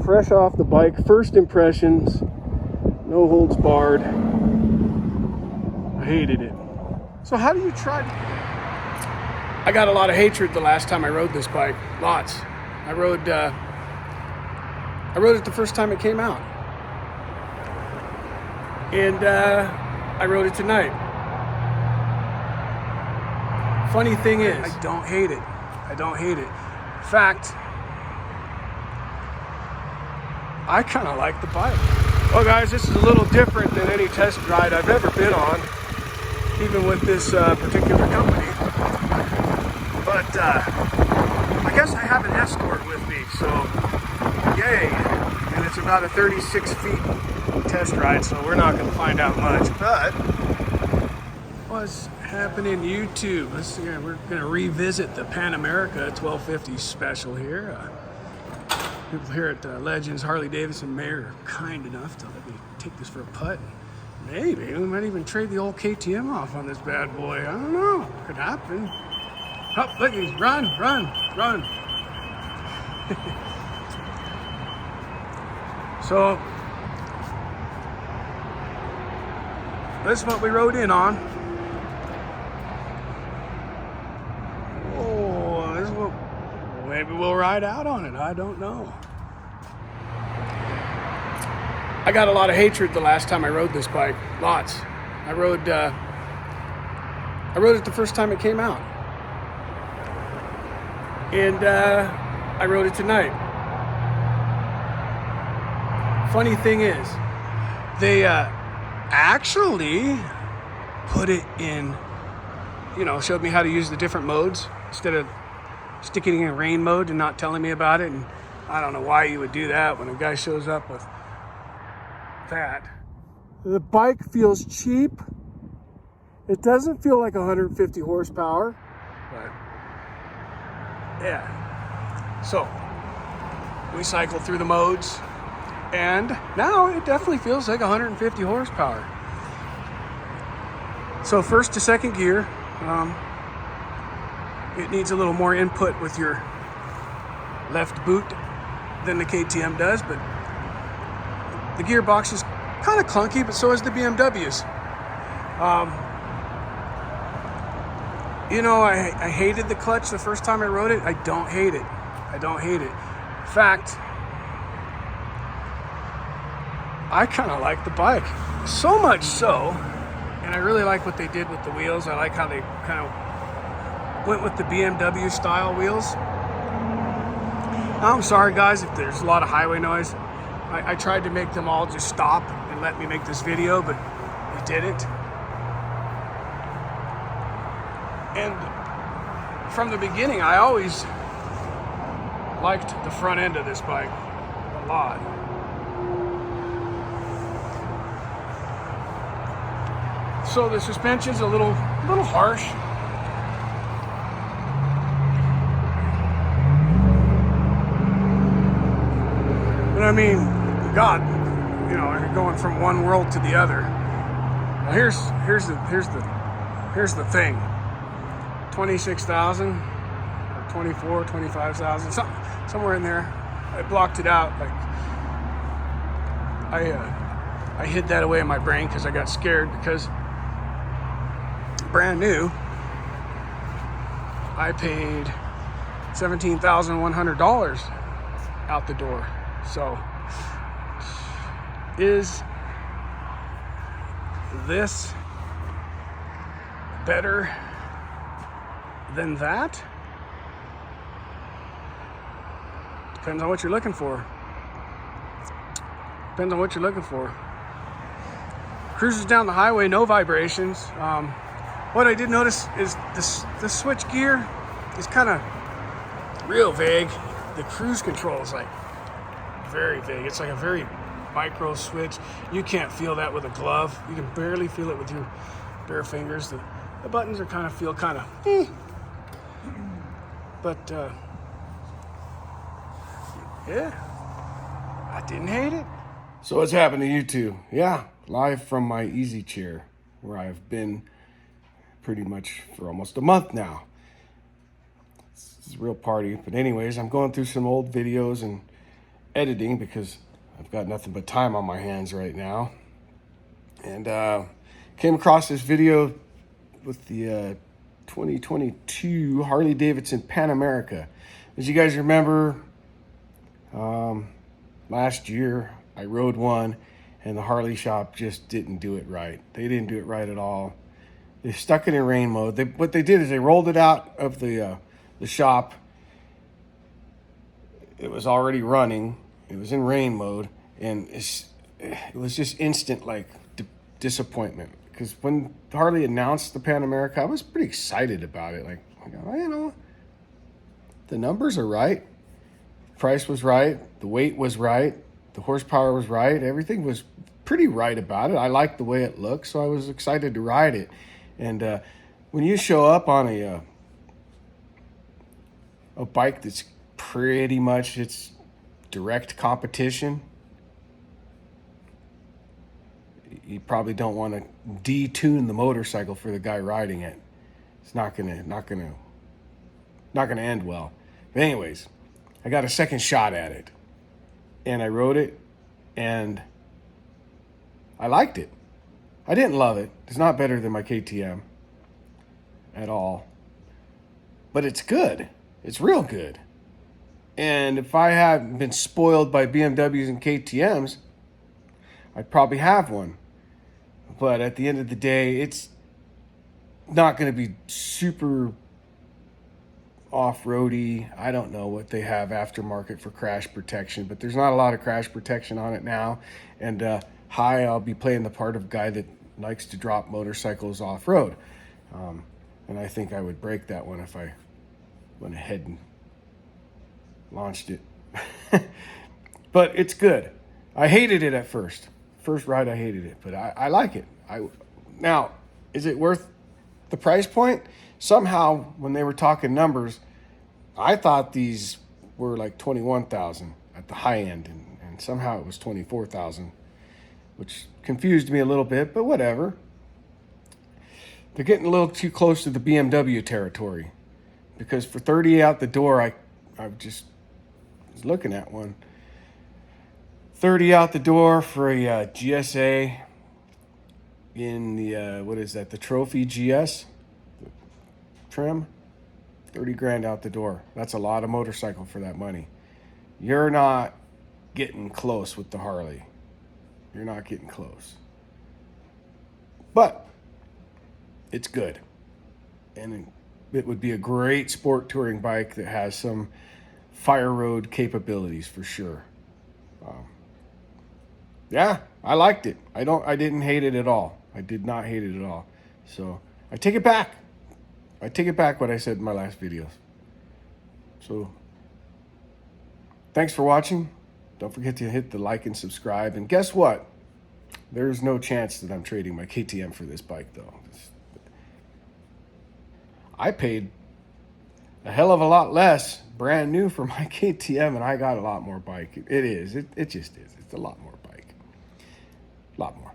fresh off the bike, first impressions, no holds barred. I hated it. So how do you try? I got a lot of hatred the last time I rode this bike. Lots. I rode it the first time it came out. And I rode it tonight. Funny thing is, I don't hate it. I don't hate it. In fact, I kind of like the bike. Well guys, this is a little different than any test ride I've ever been on, even with this particular company. But I guess I have an Escort with me, so yay. And it's about a 36 feet test ride, so we're not going to find out much. But what's happening YouTube? Let's see, we're going to revisit the Pan America 1250 special here. People here at Legends Harley Davidson Mayor are kind enough to let me take this for a putt. Maybe we might even trade the old KTM off on this bad boy. I don't know. Could happen. Oh, look, he's run. So this is what we rode in on. Oh, this is what, maybe we'll ride out on it. I don't know. I got a lot of hatred the last time I rode this bike. Lots. I rode it the first time it came out. And I rode it tonight. Funny thing is, they actually put it in, showed me how to use the different modes instead of sticking it in rain mode and not telling me about it. And I don't know why you would do that when a guy shows up with that. The bike feels cheap. It doesn't feel like 150 horsepower, but yeah. So we cycle through the modes, and now it definitely feels like 150 horsepower. So first to second gear, it needs a little more input with your left boot than the KTM does, but the gearbox is kind of clunky, but so is the BMWs. I hated the clutch the first time I rode it. I don't hate it. I don't hate it. In fact, I kind of like the bike. So much so, and I really like what they did with the wheels. I like how they kind of went with the BMW style wheels. Now, I'm sorry guys if there's a lot of highway noise. I tried to make them all just stop and let me make this video, but they didn't. And from the beginning, I always liked the front end of this bike a lot. So the suspension's a little harsh. But I mean, God, you're going from one world to the other. Now here's the thing. 26,000 or 24, 25,000, somewhere in there. I blocked it out. Like I hid that away in my brain because I got scared, because brand new, I paid $17,100 out the door. So is this better than that? Depends on what you're looking for. Depends on what you're looking for. Cruises down the highway, no vibrations. What I did notice is the switch gear is kind of real vague. The cruise control is like very vague. It's like a very micro switch. You can't feel that with a glove. You can barely feel it with your bare fingers. The buttons are kind of But yeah, I didn't hate it. So what's happened to you two? Yeah, live from my easy chair, where I've been pretty much for almost a month now. It's a real party. But anyways, I'm going through some old videos, and editing because I've got nothing but time on my hands right now. And came across this video with the 2022 Harley Davidson Pan America. As you guys remember, last year I rode one and the Harley shop just didn't do it right. They didn't do it right at all. They stuck it in rain mode. What they did is they rolled it out of the shop. It was already running. It was in rain mode, and it was just instant like disappointment. Because when Harley announced the Pan America, I was pretty excited about it. Like, you know, the numbers are right, price was right, the weight was right, the horsepower was right, everything was pretty right about it. I liked the way it looked, so I was excited to ride it. And when you show up on a bike that's pretty much its direct competition, you probably don't want to detune the motorcycle for the guy riding it. It's not gonna end well. But anyways, I got a second shot at it, and I rode it, and I liked it. I didn't love it. It's not better than my KTM at all, but it's good. It's real good. And if I hadn't been spoiled by BMWs and KTMs, I'd probably have one. But at the end of the day, it's not going to be super off-roady. I don't know what they have aftermarket for crash protection, but there's not a lot of crash protection on it now. And I'll be playing the part of a guy that likes to drop motorcycles off-road. And I think I would break that one if I went ahead and launched it. But it's good. I hated it at first. First ride I hated it, but I like it. Now, is it worth the price point? Somehow, when they were talking numbers, I thought these were like $21,000 at the high end, and somehow it was $24,000, which confused me a little bit, but whatever. They're getting a little too close to the BMW territory, because for $30 out the door, I just was looking at one. $30 out the door for a GSA in the, what is that, the Trophy GS trim? 30 grand out the door. That's a lot of motorcycle for that money. You're not getting close with the Harley. You're not getting close. But it's good. And it would be a great sport touring bike that has some fire road capabilities for sure. Yeah, I liked it. I didn't hate it at all. I did not hate it at all. So I take it back. I take it back what I said in my last videos. So thanks for watching. Don't forget to hit the like and subscribe. And guess what? There's no chance that I'm trading my KTM for this bike, though. I paid a hell of a lot less brand new for my KTM, and I got a lot more bike. It is. It just is. It's a lot more bike. A lot more.